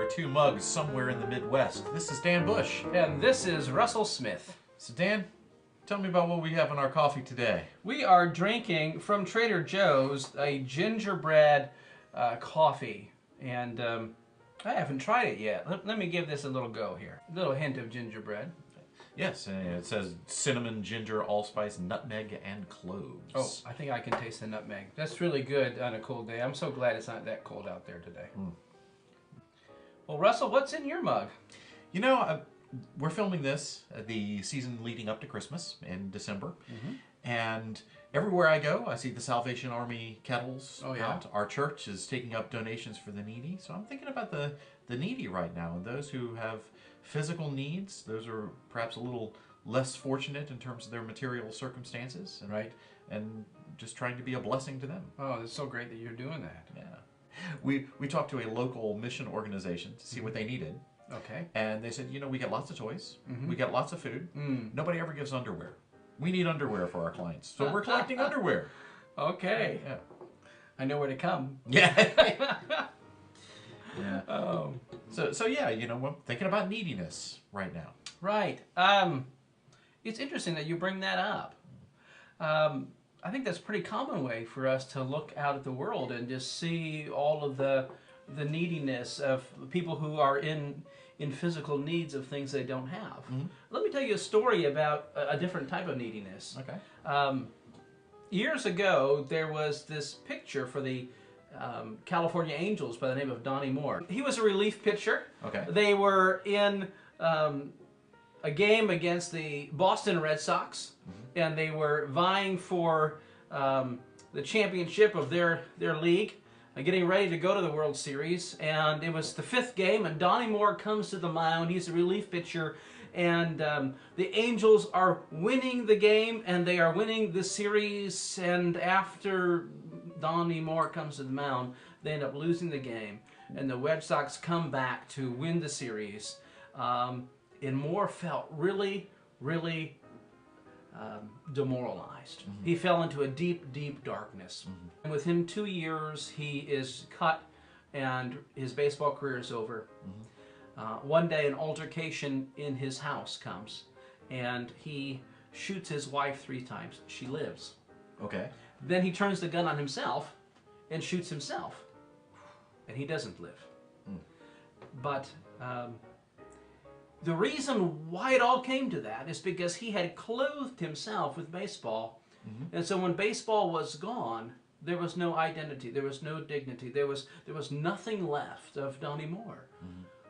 are two mugs somewhere in the Midwest. This is Dan Bush. And this is Russell Smith. So Dan, tell me about what we have in our coffee today. We are drinking from Trader Joe's a gingerbread coffee. And I haven't tried it yet. Let me give this a little go here. A little hint of gingerbread. Yes, it says cinnamon, ginger, allspice, nutmeg, and cloves. Oh, I think I can taste the nutmeg. That's really good on a cold day. I'm so glad it's not that cold out there today. Well, Russell, what's in your mug? You know, we're filming this the season leading up to Christmas in December. And everywhere I go, I see the Salvation Army kettles out. Our church is taking up donations for the needy. So I'm thinking about the needy right now, and those who have physical needs. Those are perhaps a little less fortunate in terms of their material circumstances. And, and just trying to be a blessing to them. Oh, it's so great that you're doing that. Yeah. We talked to a local mission organization to see what they needed. Okay. And they said, you know, we get lots of toys. We get lots of food. Nobody ever gives underwear. We need underwear for our clients. So we're collecting underwear. Okay. Yeah. I know where to come. Yeah. Yeah. So yeah, you know, I'm thinking about neediness right now. Right. It's interesting that you bring that up. I think that's a pretty common way for us to look out at the world and just see all of the neediness of people who are in physical needs of things they don't have. Let me tell you a story about a different type of neediness. Okay. Years ago, there was this pitcher for the California Angels by the name of Donnie Moore. He was a relief pitcher. Okay. They were in a game against the Boston Red Sox, and they were vying for the championship of their league, getting ready to go to the World Series. And it was the fifth game, and Donnie Moore comes to the mound. He's a relief pitcher, and the Angels are winning the game, and they are winning the series. And after Donnie Moore comes to the mound, they end up losing the game, and the Red Sox come back to win the series. And Moore felt really, really demoralized. He fell into a deep, deep darkness. And within 2 years, he is cut, and his baseball career is over. One day, an altercation in his house comes, and he shoots his wife 3 times. She lives. Okay. Then he turns the gun on himself and shoots himself, and he doesn't live. But the reason why it all came to that is because he had clothed himself with baseball, and so when baseball was gone, there was no identity, there was no dignity, there was nothing left of Donnie Moore.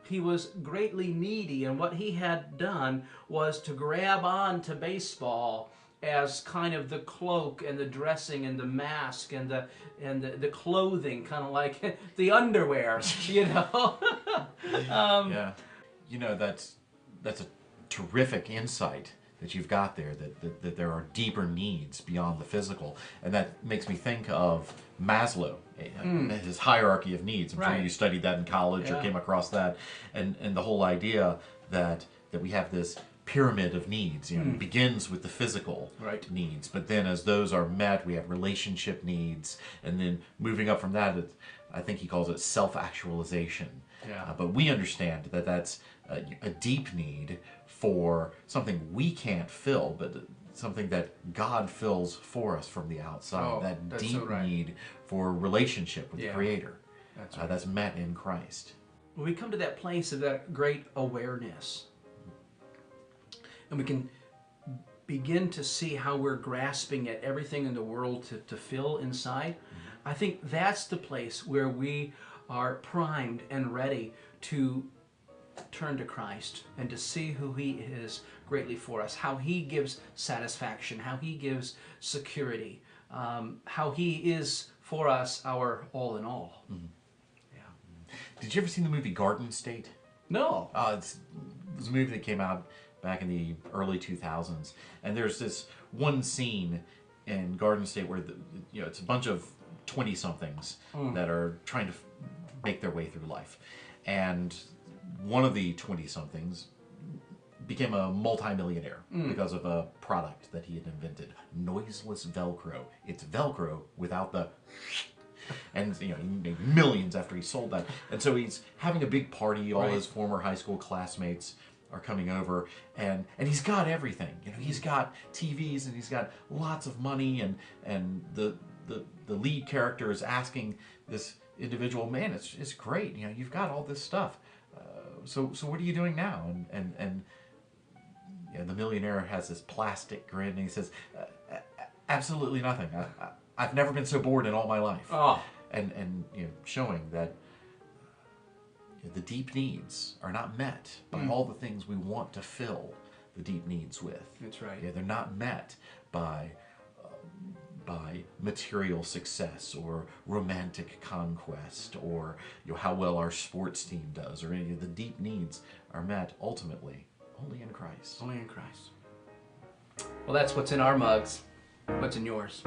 He was greatly needy, and what he had done was to grab on to baseball as kind of the cloak and the dressing and the mask and the clothing, kind of like the underwear, you know. Yeah, you know, that's a terrific insight that you've got there, that there are deeper needs beyond the physical, and that makes me think of Maslow, his hierarchy of needs. I'm sure you studied that in college or came across that, and the whole idea that we have this pyramid of needs. You know, it begins with the physical needs, but then as those are met, we have relationship needs, and then moving up from that, I think he calls it self-actualization. But we understand that that's a deep need for something we can't fill, but something that God fills for us from the outside. That deep need for relationship with the Creator. That's met in Christ. When we come to that place of that great awareness, and we can begin to see how we're grasping at everything in the world to fill inside, I think that's the place where we are primed and ready to turn to Christ and to see who He is greatly for us, how He gives satisfaction, how He gives security, how He is for us our all in all. Did you ever see the movie Garden State? No. It was a movie that came out back in the early 2000s, and there's this one scene in Garden State where it's a bunch of 20-somethings that are trying to make their way through life, and one of the 20-somethings became a multi-millionaire because of a product that he had invented, noiseless Velcro. It's Velcro without the And you know, he made millions after he sold that. And so he's having a big party. All Right. his former high school classmates are coming over, and he's got everything. You know, he's got TVs and he's got lots of money, and the lead character is asking this individual, man, it's great. You know, you've got all this stuff. So what are you doing now? And you know, the millionaire has this plastic grin, and he says, absolutely nothing. I've never been so bored in all my life. Oh. And you know, showing that the deep needs are not met by all the things we want to fill the deep needs with. That's right. Yeah, they're not met by material success or romantic conquest, or you know, how well our sports team does, or any of the deep needs are met ultimately only in Christ. Only in Christ. Well, that's what's in our mugs. What's in yours?